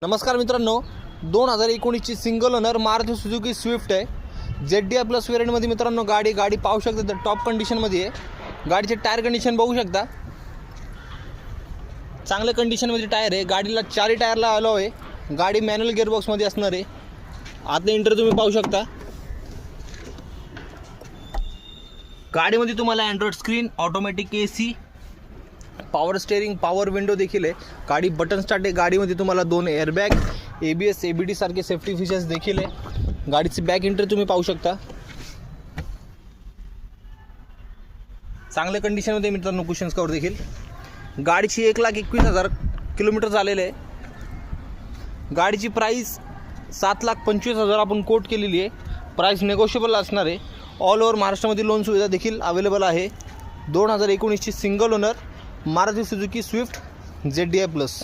नमस्कार मित्रांनो, 2019ची single owner Maruti Suzuki Swift आहे. ZDI प्लस वेरियंटमध्ये मित्रांनो गाडी पाहू शकता तर टॉप कंडिशनमध्ये आहे. गाडीचे टायर कंडिशन बघू शकता, चांगल्या कंडिशनमध्ये टायर आहे. गाडीला चारही टायरला अलाव आहे. गाडी मॅन्युअल गिअरबॉक्समध्ये असणार आहे. आतले इंटर तुम्ही पाहू शकता. गाडीमध्ये तुम्हाला android screen, automatic AC, power steering, power window देखील आहे. गाडी बटन स्टार्ट आहे. गाडीमध्ये तुम्हाला 2 एअरबॅग, ABS, ABD सारखे सेफ्टी फीचर्स देखील आहे. गाडीची बॅक इंटर तुम्ही पाहू शकता. चांगल्या कंडिशनमध्ये मित्रांनो कुशन्स कवर देखील. गाडीची 1,21,000 किलोमीटर झालेले आहे. गाडीची प्राईस 7,25,000 आपण कोट केलेली आहे. प्राईस नेगोशिएबल असणार आहे. ऑल ओव्हर महाराष्ट्रामध्ये लोन सुविधा देखील अवेलेबल आहे. 2019ची single owner Maruti Suzuki Swift ZDI plus.